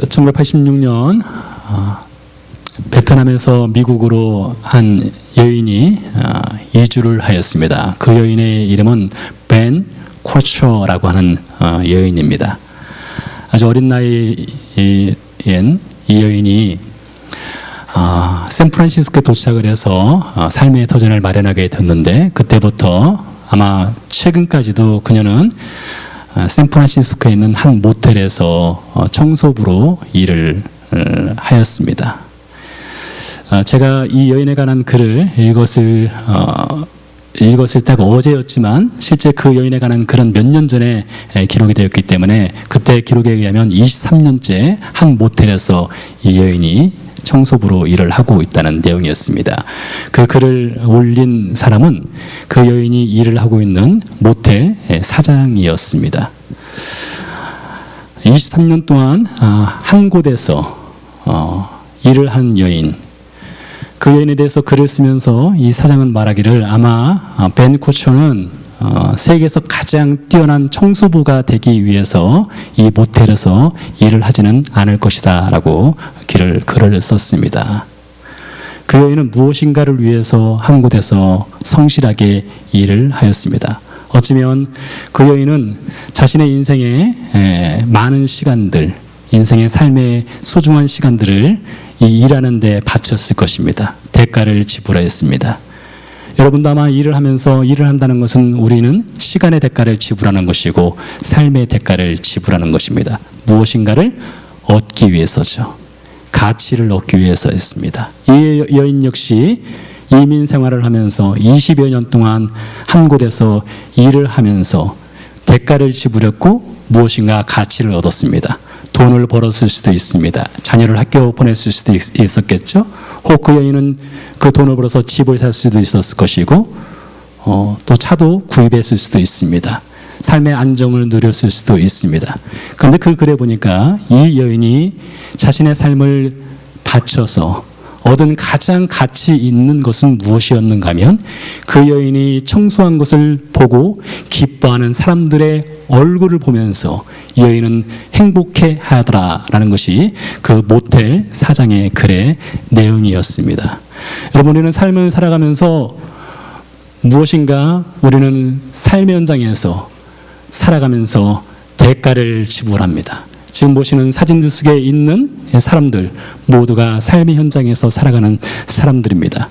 1986년 베트남에서 미국으로 한 여인이 이주를 하였습니다. 그 여인의 이름은 벤 쿼처라고 하는 여인입니다. 아주 어린 나이엔 이 여인이 샌프란시스코에 도착을 해서 삶의 터전을 마련하게 됐는데, 그때부터 아마 최근까지도 그녀는 샌프란시스코에 있는 한 모텔에서 청소부로 일을 하였습니다. 제가 이 여인에 관한 글을 읽었을 때가 어제였지만 실제 그 여인에 관한 글은 몇 년 전에 기록이 되었기 때문에 그때 기록에 의하면 23년째 한 모텔에서 이 여인이 청소부로 일을 하고 있다는 내용이었습니다. 그 글을 올린 사람은 그 여인이 일을 하고 있는 모텔 사장이었습니다. 23년 동안 한 곳에서 일을 한 여인, 그 여인에 대해서 글을 쓰면서 이 사장은 말하기를 아마 벤 코처는 세계에서 가장 뛰어난 청소부가 되기 위해서 이 모텔에서 일을 하지는 않을 것이다 라고 글을 썼습니다. 그 여인은 무엇인가를 위해서 한 곳에서 성실하게 일을 하였습니다. 어쩌면 그 여인은 자신의 인생의 많은 시간들, 인생의 삶의 소중한 시간들을 이 일하는 데 바쳤을 것입니다. 대가를 지불하였습니다. 여러분도 아마 일을 하면서 일을 한다는 것은 우리는 시간의 대가를 지불하는 것이고 삶의 대가를 지불하는 것입니다. 무엇인가를 얻기 위해서죠. 가치를 얻기 위해서였습니다. 이 여인 역시 이민 생활을 하면서 20여 년 동안 한 곳에서 일을 하면서 대가를 지불했고 무엇인가 가치를 얻었습니다. 돈을 벌었을 수도 있습니다. 자녀를 학교 보냈을 수도 있었겠죠. 혹 그 여인은 그 돈을 벌어서 집을 살 수도 있었을 것이고 또 차도 구입했을 수도 있습니다. 삶의 안정을 누렸을 수도 있습니다. 그런데 그 글에 보니까 이 여인이 자신의 삶을 바쳐서 얻은 가장 가치 있는 것은 무엇이었는가 하면 그 여인이 청소한 것을 보고 기뻐하는 사람들의 얼굴을 보면서 이 여인은 행복해 하더라라는 것이 그 모텔 사장의 글의 내용이었습니다. 여러분, 우리는 삶을 살아가면서 무엇인가 우리는 삶의 현장에서 살아가면서 대가를 지불합니다. 지금 보시는 사진들 속에 있는 사람들 모두가 삶의 현장에서 살아가는 사람들입니다.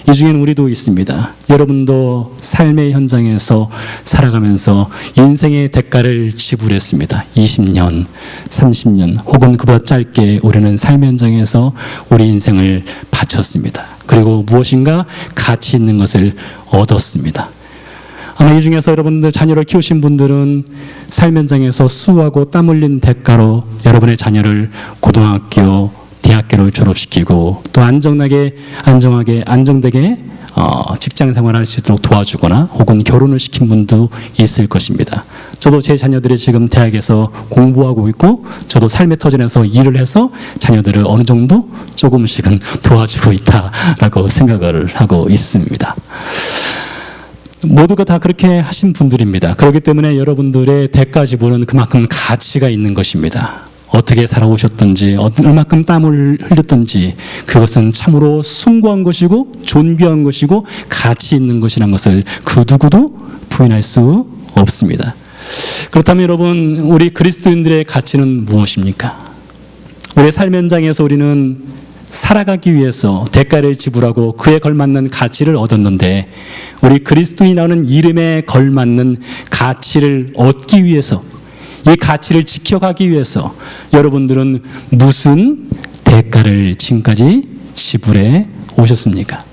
이 중에는 우리도 있습니다. 여러분도 삶의 현장에서 살아가면서 인생의 대가를 지불했습니다. 20년, 30년 혹은 그보다 짧게 우리는 삶의 현장에서 우리 인생을 바쳤습니다. 그리고 무엇인가 가치 있는 것을 얻었습니다. 아마 이 중에서 여러분들 자녀를 키우신 분들은 삶 현장에서 수고하고 땀 흘린 대가로 여러분의 자녀를 고등학교, 대학교를 졸업시키고 또 안정되게 직장 생활할 수 있도록 도와주거나 혹은 결혼을 시킨 분도 있을 것입니다. 저도 제 자녀들이 지금 대학에서 공부하고 있고 저도 삶의 터전에서 일을 해서 자녀들을 어느 정도 조금씩은 도와주고 있다라고 생각을 하고 있습니다. 모두가 다 그렇게 하신 분들입니다. 그렇기 때문에 여러분들의 대가 지불은 그만큼 가치가 있는 것입니다. 어떻게 살아오셨든지 얼마큼 땀을 흘렸든지 그것은 참으로 숭고한 것이고 존귀한 것이고 가치 있는 것이라는 것을 그 누구도 부인할 수 없습니다. 그렇다면 여러분, 우리 그리스도인들의 가치는 무엇입니까? 우리의 삶 현장에서 우리는 살아가기 위해서 대가를 지불하고 그에 걸맞는 가치를 얻었는데 우리 그리스도인이라는 이름에 걸맞는 가치를 얻기 위해서 이 가치를 지켜가기 위해서 여러분들은 무슨 대가를 지금까지 지불해 오셨습니까?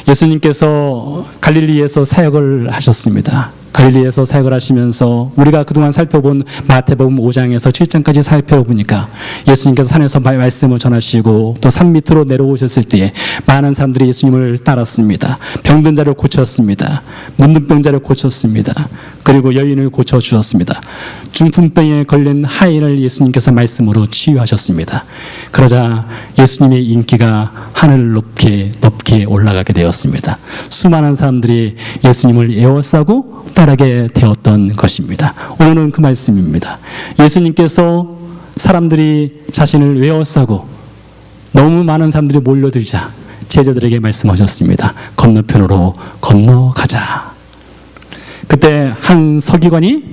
예수님께서 갈릴리에서 사역을 하셨습니다. 갈릴리에서 사역을 하시면서 우리가 그동안 살펴본 마태복음 5장에서 7장까지 살펴보니까 예수님께서 산에서 말씀을 전하시고 또 산 밑으로 내려오셨을 때에 많은 사람들이 예수님을 따랐습니다. 병든 자를 고쳤습니다. 문둥병 자를 고쳤습니다. 그리고 여인을 고쳐주셨습니다. 중풍병에 걸린 하인을 예수님께서 말씀으로 치유하셨습니다. 그러자 예수님의 인기가 하늘 높게 올라가게 되었습니다. 수많은 사람들이 예수님을 에워싸고 따르게 되었던 것입니다. 오늘은 그 말씀입니다. 예수님께서 사람들이 자신을 외워싸고 너무 많은 사람들이 몰려들자 제자들에게 말씀하셨습니다. 건너편으로 건너가자. 그때 한 서기관이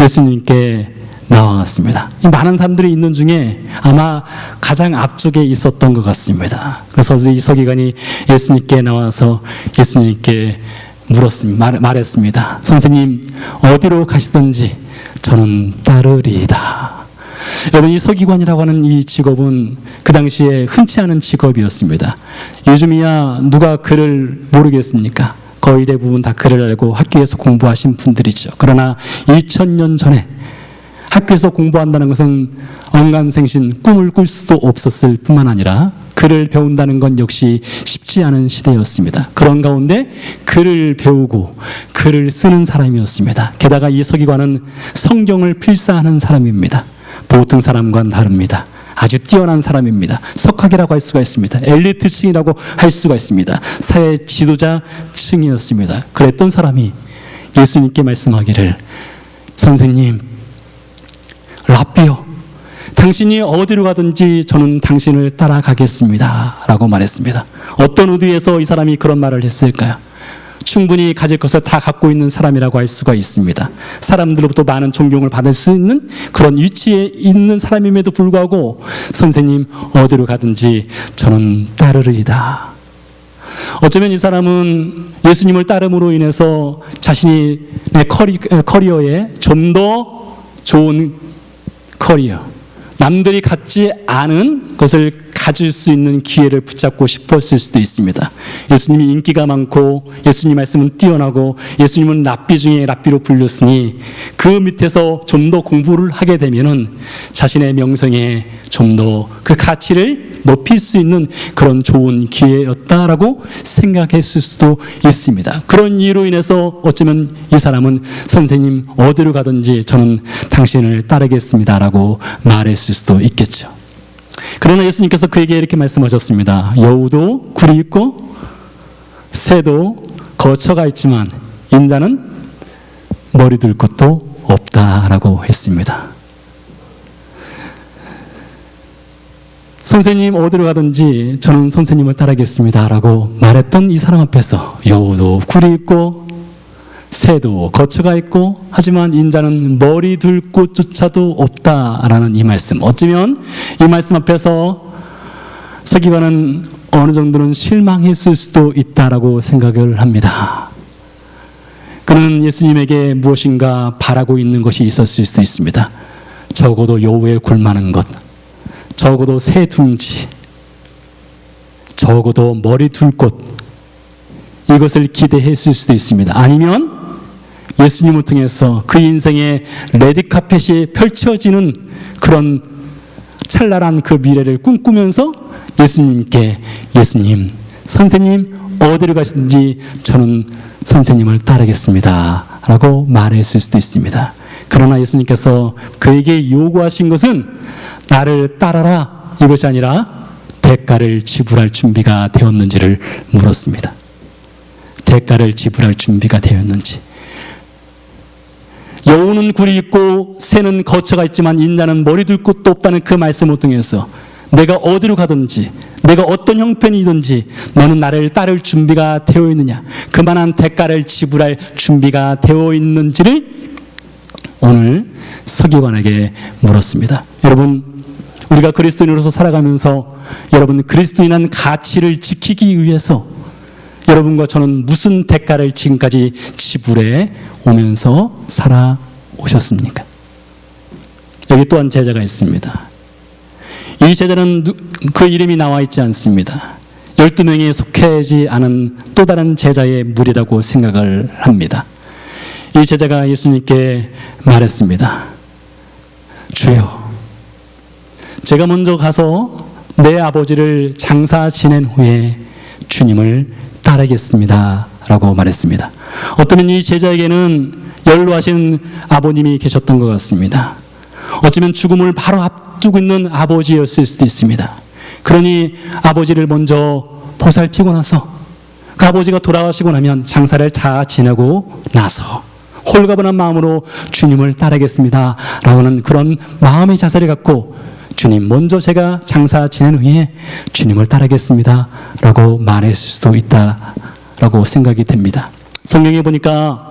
예수님께 나왔습니다. 이 많은 사람들이 있는 중에 아마 가장 앞쪽에 있었던 것 같습니다. 그래서 이 서기관이 예수님께 나와서 예수님께 말했습니다. 선생님, 어디로 가시든지 저는 따르리이다. 여러분, 이 서기관이라고 하는 이 직업은 그 당시에 흔치 않은 직업이었습니다. 요즘이야 누가 글을 모르겠습니까? 거의 대부분 다 글을 알고 학교에서 공부하신 분들이죠. 그러나 2000년 전에 학교에서 공부한다는 것은 언간생신 꿈을 꿀 수도 없었을 뿐만 아니라 글을 배운다는 건 역시 쉽지 않은 시대였습니다. 그런 가운데 글을 배우고 글을 쓰는 사람이었습니다. 게다가 이 서기관은 성경을 필사하는 사람입니다. 보통 사람과는 다릅니다. 아주 뛰어난 사람입니다. 석학이라고 할 수가 있습니다. 엘리트층이라고 할 수가 있습니다. 사회 지도자층이었습니다. 그랬던 사람이 예수님께 말씀하기를, 선생님, 랍비요, 당신이 어디로 가든지 저는 당신을 따라가겠습니다 라고 말했습니다. 어떤 의도에서 이 사람이 그런 말을 했을까요? 충분히 가질 것을 다 갖고 있는 사람이라고 할 수가 있습니다. 사람들로부터 많은 존경을 받을 수 있는 그런 위치에 있는 사람임에도 불구하고, 선생님, 어디로 가든지 저는 따르리이다. 어쩌면 이 사람은 예수님을 따름으로 인해서 자신의 커리어에 좀 더 좋은 커리어, 남들이 갖지 않은 것을 가질 수 있는 기회를 붙잡고 싶었을 수도 있습니다. 예수님이 인기가 많고 예수님 말씀은 뛰어나고 예수님은 랍비 중에 랍비로 불렸으니 그 밑에서 좀 더 공부를 하게 되면은 자신의 명성에 좀 더 그 가치를 높일 수 있는 그런 좋은 기회였다라고 생각했을 수도 있습니다. 그런 이유로 인해서 어쩌면 이 사람은 선생님, 어디로 가든지 저는 당신을 따르겠습니다라고 말했을 수도 있겠죠. 그러나 예수님께서 그에게 이렇게 말씀하셨습니다. 여우도 굴이 있고 새도 거처가 있지만 인자는 머리 둘 곳도 없다라고 했습니다. 선생님, 어디로 가든지 저는 선생님을 따르겠습니다라고 말했던 이 사람 앞에서 여우도 굴이 있고 새도 거처가 있고 하지만 인자는 머리 둘 곳조차도 없다라는 이 말씀, 어쩌면 이 말씀 앞에서 서기관은 어느 정도는 실망했을 수도 있다라고 생각을 합니다. 그는 예수님에게 무엇인가 바라고 있는 것이 있었을 수도 있습니다. 적어도 여우에 굴만한 것, 적어도 새 둥지, 적어도 머리 둘 곳, 이것을 기대했을 수도 있습니다. 아니면 예수님을 통해서 그 인생의 레드카펫이 펼쳐지는 그런 찬란한 그 미래를 꿈꾸면서 예수님께, 예수님, 선생님, 어디로 가시든지 저는 선생님을 따르겠습니다 라고 말했을 수도 있습니다. 그러나 예수님께서 그에게 요구하신 것은 나를 따라라, 이것이 아니라 대가를 지불할 준비가 되었는지를 물었습니다. 대가를 지불할 준비가 되었는지. 여우는 굴이 있고 새는 거처가 있지만 인자는 머리 둘 곳도 없다는 그 말씀을 통해서 내가 어디로 가든지, 내가 어떤 형편이든지 너는 나를 따를 준비가 되어 있느냐, 그만한 대가를 지불할 준비가 되어 있는지를 오늘 서기관에게 물었습니다. 여러분, 우리가 그리스도인으로서 살아가면서 여러분, 그리스도인한 가치를 지키기 위해서 여러분과 저는 무슨 대가를 지금까지 지불해 오면서 살아오셨습니까? 여기 또한 제자가 있습니다. 이 제자는 그 이름이 나와 있지 않습니다. 12명에 속하지 않은 또 다른 제자의 무리라고 생각을 합니다. 이 제자가 예수님께 말했습니다. 주여, 제가 먼저 가서 내 아버지를 장사 지낸 후에 주님을 따르겠습니다 라고 말했습니다. 어쩌면 이 제자에게는 연로하신 아버님이 계셨던 것 같습니다. 어쩌면 죽음을 바로 앞두고 있는 아버지였을 수도 있습니다. 그러니 아버지를 먼저 보살피고 나서 그 아버지가 돌아가시고 나면 장사를 다 지내고 나서 홀가분한 마음으로 주님을 따르겠습니다 라고는 그런 마음의 자세를 갖고 주님 먼저 제가 장사 지낸 후에 주님을 따르겠습니다 라고 말했을 수도 있다라고 생각이 됩니다. 성경에 보니까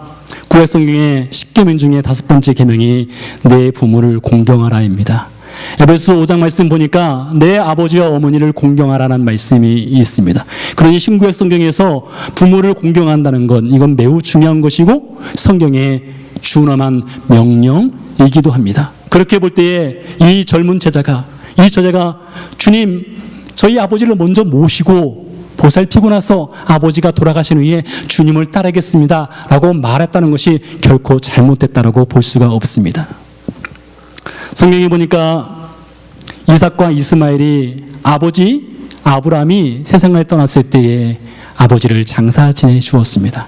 구약 성경의 10계명 중에 5번째 계명이 내 부모를 공경하라입니다. 에베소 5장 말씀 보니까 내 아버지와 어머니를 공경하라는 말씀이 있습니다. 그러니 신구약 성경에서 부모를 공경한다는 것, 이건 매우 중요한 것이고 성경의 준엄한 명령이기도 합니다. 그렇게 볼 때에 이 젊은 제자가 주님, 저희 아버지를 먼저 모시고 보살피고 나서 아버지가 돌아가신 후에 주님을 따르겠습니다 라고 말했다는 것이 결코 잘못됐다라고 볼 수가 없습니다. 성경에 보니까 이삭과 이스마엘이 아버지 아브라함이 세상을 떠났을 때에 아버지를 장사 지내 주었습니다.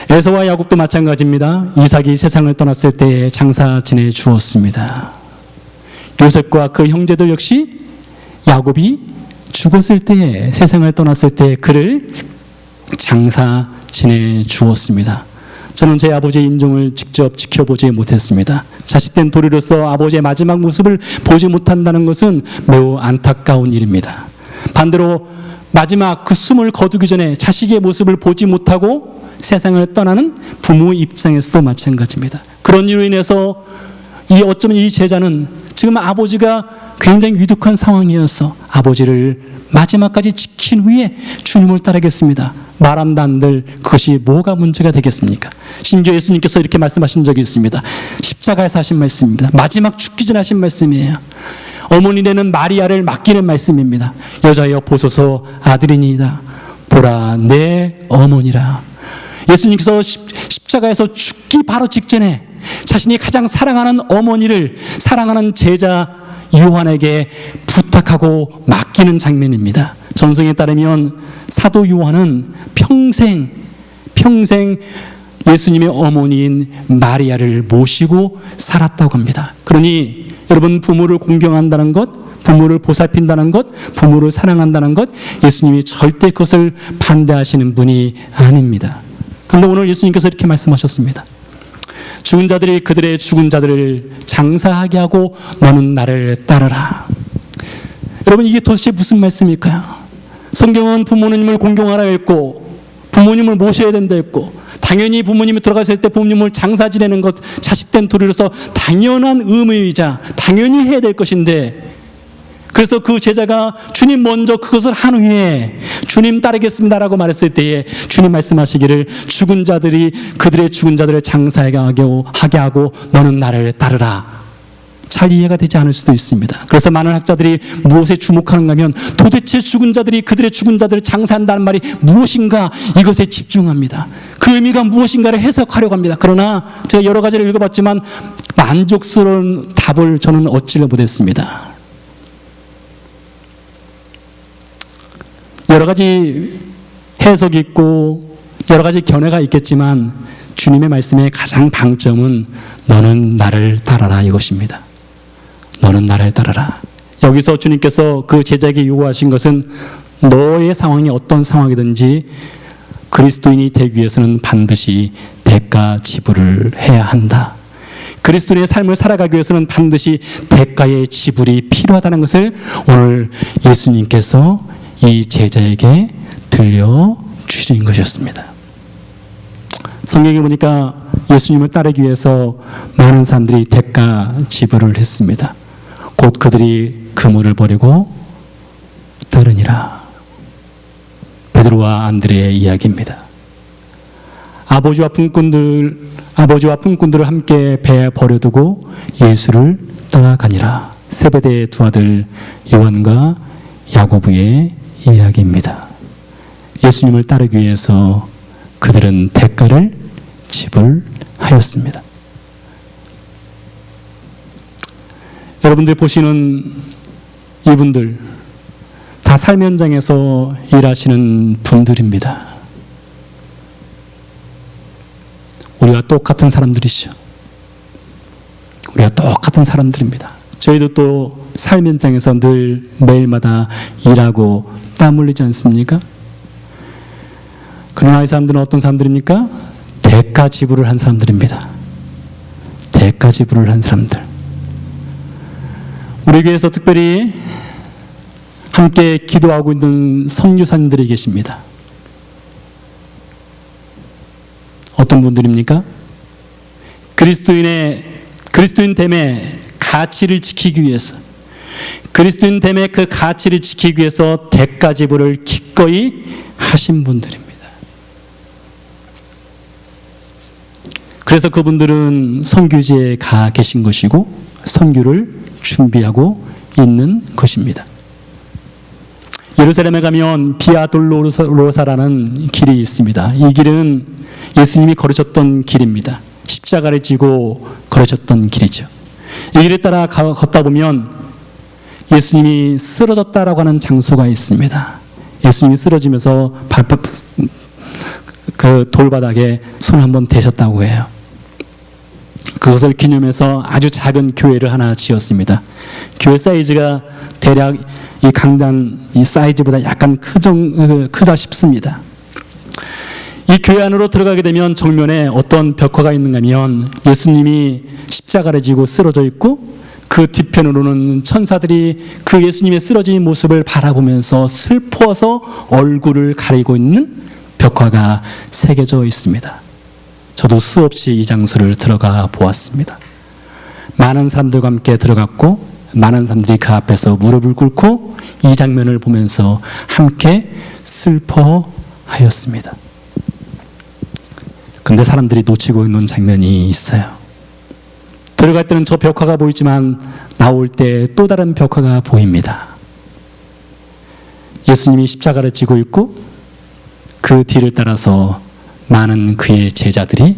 에서와 야곱도 마찬가지입니다. 이삭이 세상을 떠났을 때에 장사 지내 주었습니다. 요셉과 그 형제들 역시 야곱이 죽었을 때에 세상을 떠났을 때 그를 장사 지내 주었습니다. 저는 제 아버지의 인종을 직접 지켜보지 못했습니다. 자식된 도리로서 아버지의 마지막 모습을 보지 못한다는 것은 매우 안타까운 일입니다. 반대로 마지막 그 숨을 거두기 전에 자식의 모습을 보지 못하고 세상을 떠나는 부모 입장에서도 마찬가지입니다. 그런 이유로 인해서 어쩌면 이 제자는 지금 아버지가 굉장히 위독한 상황이어서 아버지를 마지막까지 지킨 후에 주님을 따르겠습니다 말한다 한들 그것이 뭐가 문제가 되겠습니까? 심지어 예수님께서 이렇게 말씀하신 적이 있습니다. 십자가에서 하신 말씀입니다. 마지막 죽기 전에 하신 말씀이에요. 어머니 되는 마리아를 맡기는 말씀입니다. 여자여 보소서 아들이니이다. 보라 내 어머니라. 예수님께서 십자가에서 죽기 바로 직전에 자신이 가장 사랑하는 어머니를 사랑하는 제자 요한에게 부탁하고 맡기는 장면입니다. 전승에 따르면 사도 요한은 평생 예수님의 어머니인 마리아를 모시고 살았다고 합니다. 그러니 여러분, 부모를 공경한다는 것, 부모를 보살핀다는 것, 부모를 사랑한다는 것, 예수님이 절대 그것을 반대하시는 분이 아닙니다. 그런데 오늘 예수님께서 이렇게 말씀하셨습니다. 죽은 자들이 그들의 죽은 자들을 장사하게 하고 너는 나를 따르라. 여러분, 이게 도대체 무슨 말씀일까요? 성경은 부모님을 공경하라 했고 부모님을 모셔야 된다 했고 당연히 부모님이 돌아가실 때 부모님을 장사 지내는 것 자식된 도리로서 당연한 의무이자 당연히 해야 될 것인데, 그래서 그 제자가 주님 먼저 그것을 한 후에 주님 따르겠습니다라고 말했을 때에 주님 말씀하시기를 죽은 자들이 그들의 죽은 자들을 장사하게 하고 너는 나를 따르라. 잘 이해가 되지 않을 수도 있습니다. 그래서 많은 학자들이 무엇에 주목하는가 하면 도대체 죽은 자들이 그들의 죽은 자들을 장사한다는 말이 무엇인가, 이것에 집중합니다. 그 의미가 무엇인가를 해석하려고 합니다. 그러나 제가 여러 가지를 읽어봤지만 만족스러운 답을 저는 얻지를 못했습니다. 여러 가지 해석이 있고 여러 가지 견해가 있겠지만 주님의 말씀의 가장 방점은 너는 나를 따라라 이것입니다. 너는 나를 따라라. 여기서 주님께서 그 제자에게 요구하신 것은 너의 상황이 어떤 상황이든지 그리스도인이 되기 위해서는 반드시 대가 지불을 해야 한다. 그리스도인의 삶을 살아가기 위해서는 반드시 대가의 지불이 필요하다는 것을 오늘 예수님께서 이 제자에게 들려주신 것이었습니다. 성경에 보니까 예수님을 따르기 위해서 많은 사람들이 대가 지불을 했습니다. 곧 그들이 그물을 버리고 따르니라. 베드로와 안드레의 이야기입니다. 아버지와 품꾼들을 함께 배에 버려두고 예수를 따라가니라. 세베대의 두 아들 요한과 야고보의 이야기입니다. 예수님을 따르기 위해서 그들은 대가를 지불하였습니다. 여러분들 보시는 이분들 다 삶 현장에서 일하시는 분들입니다. 우리와 똑같은 사람들이죠. 우리가 똑같은 사람들입니다. 저희도 또 삶 현장에서 늘 매일마다 일하고 땀 흘리지 않습니까? 그러나 이 사람들은 어떤 사람들입니까? 대가 지불을 한 사람들입니다. 대가 지불을 한 사람들. 우리 교회에서 특별히 함께 기도하고 있는 선교사님들이 계십니다. 어떤 분들입니까? 그리스도인됨의 가치를 지키기 위해서, 그리스도인됨의 그 가치를 지키기 위해서 대가 지불을 기꺼이 하신 분들입니다. 그래서 그분들은 선교지에 가 계신 것이고 선교를 준비하고 있는 것입니다. 예루살렘에 가면 비아 돌로로사라는 길이 있습니다. 이 길은 예수님이 걸으셨던 길입니다. 십자가를 지고 걸으셨던 길이죠. 이 길에 따라 걷다 보면 예수님이 쓰러졌다라고 하는 장소가 있습니다. 예수님이 쓰러지면서 그 돌바닥에 손을 한번 대셨다고 해요. 그것을 기념해서 아주 작은 교회를 하나 지었습니다. 교회 사이즈가 대략 이 강단 이 사이즈보다 약간 크다 싶습니다. 이 교회 안으로 들어가게 되면 정면에 어떤 벽화가 있는가 하면 예수님이 십자가를 지고 쓰러져 있고 그 뒤편으로는 천사들이 그 예수님의 쓰러진 모습을 바라보면서 슬퍼서 얼굴을 가리고 있는 벽화가 새겨져 있습니다. 저도 수없이 이 장소를 들어가 보았습니다. 많은 사람들과 함께 들어갔고 많은 사람들이 그 앞에서 무릎을 꿇고 이 장면을 보면서 함께 슬퍼하였습니다. 그런데 사람들이 놓치고 있는 장면이 있어요. 들어갈 때는 저 벽화가 보이지만 나올 때 또 다른 벽화가 보입니다. 예수님이 십자가를 지고 있고 그 뒤를 따라서 많은 그의 제자들이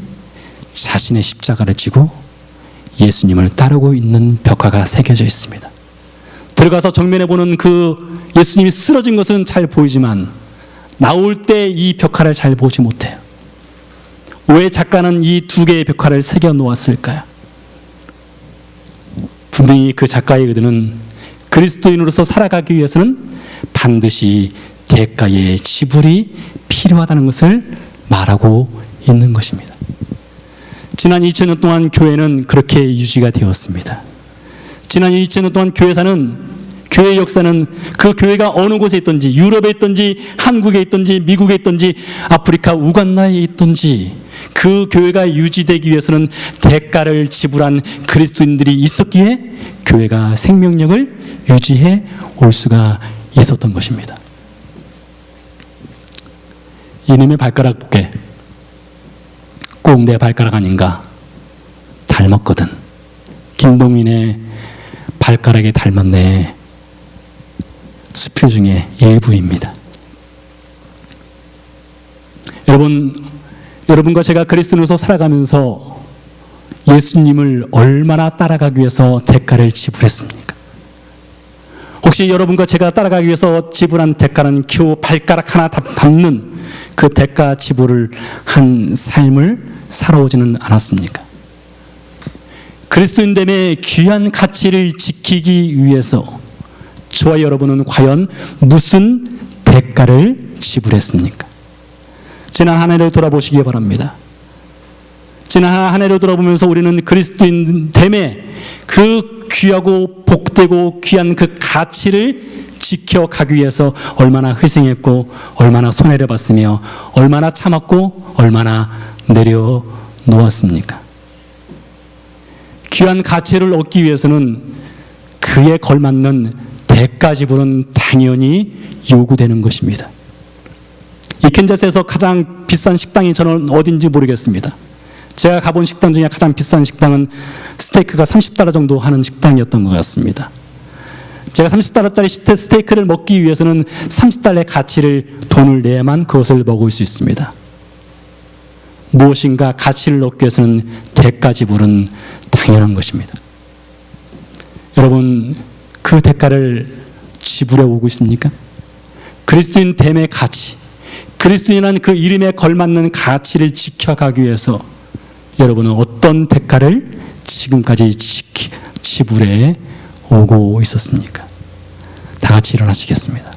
자신의 십자가를 지고 예수님을 따르고 있는 벽화가 새겨져 있습니다. 들어가서 정면에 보는 그 예수님이 쓰러진 것은 잘 보이지만 나올 때 이 벽화를 잘 보지 못해요. 왜 작가는 이 두 개의 벽화를 새겨 놓았을까요? 분명히 그 작가의 의도는 그리스도인으로서 살아가기 위해서는 반드시 대가의 지불이 필요하다는 것을 말하고 있는 것입니다. 지난 2000년 동안 교회는 그렇게 유지가 되었습니다. 지난 2000년 동안 교회의 역사는 그 교회가 어느 곳에 있든지 유럽에 있든지 한국에 있든지 미국에 있든지 아프리카 우간다에 있든지 그 교회가 유지되기 위해서는 대가를 지불한 그리스도인들이 있었기에 교회가 생명력을 유지해 올 수가 있었던 것입니다. 이놈의 발가락 보게 꼭 내 발가락 아닌가? 닮았거든. 김동인의 발가락에 닮았네. 수필 중에 일부입니다. 여러분과 제가 그리스도인으로서 살아가면서 예수님을 얼마나 따라가기 위해서 대가를 지불했습니까? 혹시 여러분과 제가 따라가기 위해서 지불한 대가는 겨우 발가락 하나 닮는 그 대가 지불을 한 삶을 살아오지는 않았습니까? 그리스도인됨의 귀한 가치를 지키기 위해서 저와 여러분은 과연 무슨 대가를 지불했습니까? 지난 한 해를 돌아보시기 바랍니다. 지난 한 해를 돌아보면서 우리는 그리스도인됨의 그 귀하고 복되고 귀한 그 가치를 지켜가기 위해서 얼마나 희생했고 얼마나 손해를 봤으며 얼마나 참았고 얼마나 내려놓았습니까? 귀한 가치를 얻기 위해서는 그에 걸맞는 대가 지불은 당연히 요구되는 것입니다. 이 캔자스에서 가장 비싼 식당이 저는 어딘지 모르겠습니다. 제가 가본 식당 중에 가장 비싼 식당은 스테이크가 $30 정도 하는 식당이었던 것 같습니다. 제가 $30짜리 스테이크를 먹기 위해서는 $30의 가치를 돈을 내야만 그것을 먹을 수 있습니다. 무엇인가 가치를 얻기 위해서는 대가 지불은 당연한 것입니다. 여러분, 그 대가를 지불해 오고 있습니까? 그리스도인 됨의 가치, 그리스도인이라는 그 이름에 걸맞는 가치를 지켜가기 위해서 여러분은 어떤 대가를 지금까지 지불해 오고 있었습니까? 다 같이 일어나시겠습니다.